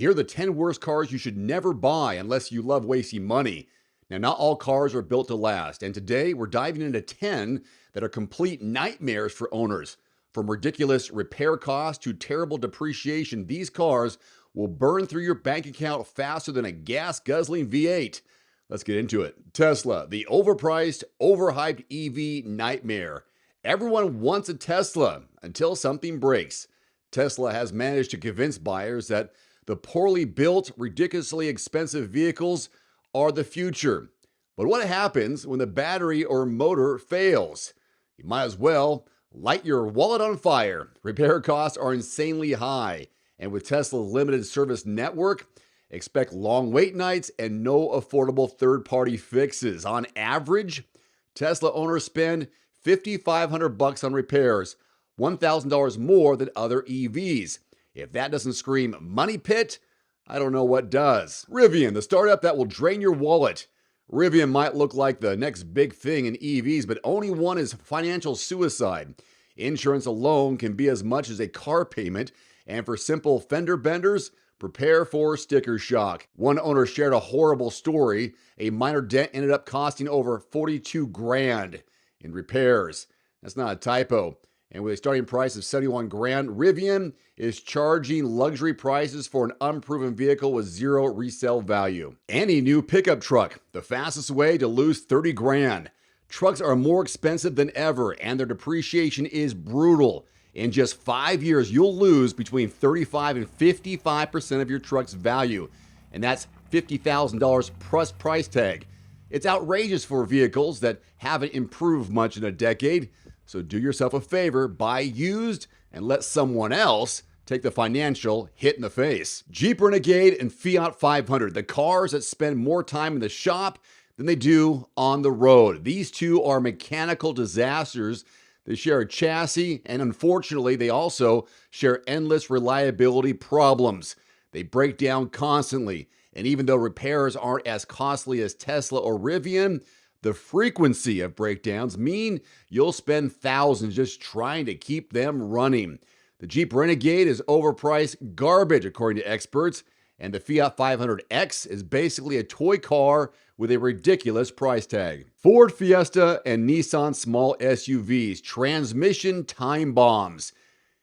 Here are the 10 worst cars you should never buy unless you love wasting money. Now, not all cars are built to last, and today we're diving into 10 that are complete nightmares for owners. From ridiculous repair costs to terrible depreciation, these cars will burn through your bank account faster than a gas-guzzling V8. Let's get into it. Tesla, the overpriced, overhyped EV nightmare. Everyone wants a Tesla until something breaks. Tesla has managed to convince buyers that the poorly built, ridiculously expensive vehicles are the future. But what happens when the battery or motor fails? You might as well light your wallet on fire. Repair costs are insanely high, and with Tesla's limited service network, expect long wait nights and no affordable third-party fixes. On average, Tesla owners spend $5,500 on repairs, $1,000 more than other EVs. If that doesn't scream money pit, I don't know what does. Rivian, the startup that will drain your wallet. Rivian might look like the next big thing in EVs, but only one is financial suicide. Insurance alone can be as much as a car payment, and for simple fender benders, prepare for sticker shock. One owner shared a horrible story. A minor dent ended up costing over $42,000 in repairs. That's not a typo. And with a starting price of $71,000, Rivian is charging luxury prices for an unproven vehicle with zero resale value. Any new pickup truck, the fastest way to lose $30,000. Trucks are more expensive than ever, and their depreciation is brutal. In just 5 years, you'll lose between 35 and 55% of your truck's value, and that's $50,000 plus price tag. It's outrageous for vehicles that haven't improved much in a decade. So do yourself a favor, buy used, and let someone else take the financial hit in the face. Jeep Renegade and Fiat 500, the cars that spend more time in the shop than they do on the road. These two are mechanical disasters. They share a chassis, and unfortunately, they also share endless reliability problems. They break down constantly, and even though repairs aren't as costly as Tesla or Rivian, the frequency of breakdowns mean you'll spend thousands just trying to keep them running. The Jeep Renegade is overpriced garbage, according to experts, and the Fiat 500X is basically a toy car with a ridiculous price tag. Ford Fiesta and Nissan small SUVs, transmission time bombs.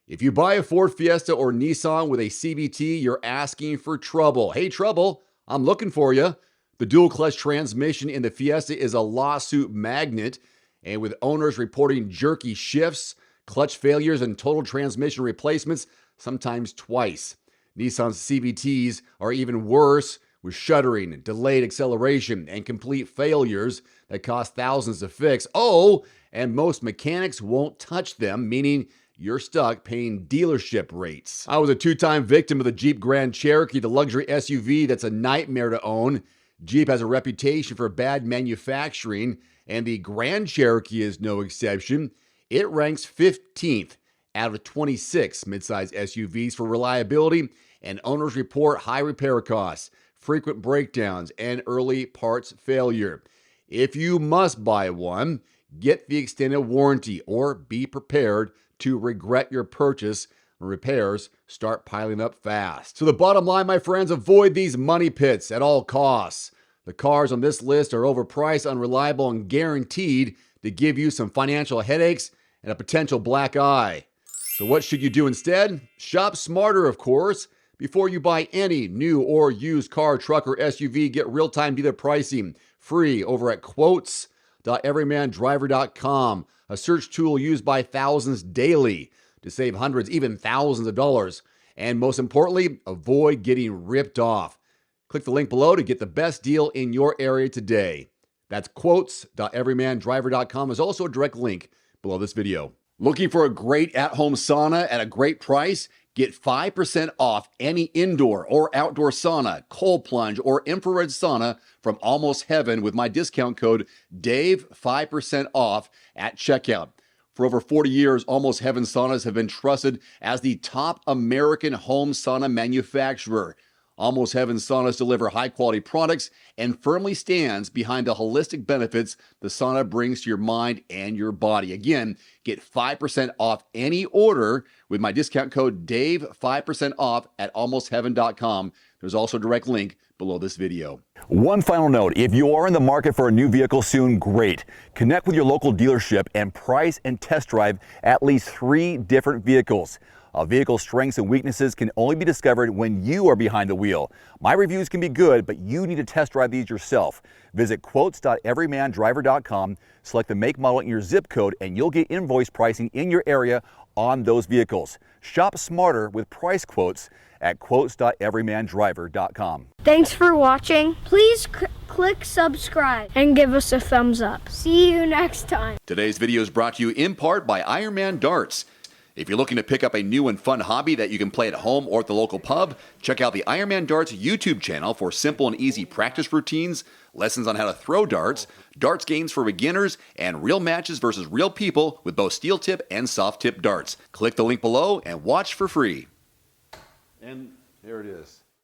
If you buy a Ford Fiesta or Nissan with a CVT, you're asking for trouble. Hey, trouble, I'm looking for you. The dual clutch transmission in the Fiesta is a lawsuit magnet, and with owners reporting jerky shifts, clutch failures, and total transmission replacements, sometimes twice. Nissan's CVTs are even worse, with shuddering, delayed acceleration, and complete failures that cost thousands to fix. Oh, and most mechanics won't touch them, meaning you're stuck paying dealership rates. I was a two-time victim of the Jeep Grand Cherokee, the luxury SUV that's a nightmare to own. Jeep has a reputation for bad manufacturing, and the Grand Cherokee is no exception. It ranks 15th out of 26 midsize SUVs for reliability, and owners report high repair costs, frequent breakdowns, and early parts failure. If you must buy one, get the extended warranty or be prepared to regret your purchase when repairs start piling up fast. So the bottom line, my friends, avoid these money pits at all costs. The cars on this list are overpriced, unreliable, and guaranteed to give you some financial headaches and a potential black eye. So what should you do instead? Shop smarter, of course. Before you buy any new or used car, truck, or SUV, get real-time dealer pricing free over at quotes.everymandriver.com, a search tool used by thousands daily to save hundreds, even thousands of dollars. And most importantly, avoid getting ripped off. Click the link below to get the best deal in your area today. That's quotes.everymandriver.com. There's also a direct link below this video. Looking for a great at-home sauna at a great price? Get 5% off any indoor or outdoor sauna, cold plunge, or infrared sauna from Almost Heaven with my discount code DAVE, 5% off at checkout. For over 40 years, Almost Heaven Saunas have been trusted as the top American home sauna manufacturer. Almost Heaven Saunas deliver high-quality products and firmly stands behind the holistic benefits the sauna brings to your mind and your body. Again, get 5% off any order with my discount code DAVE, 5% off at almostheaven.com. There's also a direct link below this video. One final note, if you are in the market for a new vehicle soon, great. Connect with your local dealership and price and test drive at least 3 different vehicles. A vehicle's strengths and weaknesses can only be discovered when you are behind the wheel. My reviews can be good, but you need to test drive these yourself. Visit quotes.everymandriver.com, select the make, model, and your zip code, and you'll get invoice pricing in your area on those vehicles. Shop smarter with price quotes at quotes.everymandriver.com. Thanks for watching. Please click subscribe and give us a thumbs up. See you next time. Today's video is brought to you in part by Ironman Darts. If you're looking to pick up a new and fun hobby that you can play at home or at the local pub, check out the Ironman Darts YouTube channel for simple and easy practice routines, lessons on how to throw darts, darts games for beginners, and real matches versus real people with both steel tip and soft tip darts. Click the link below and watch for free. And there it is.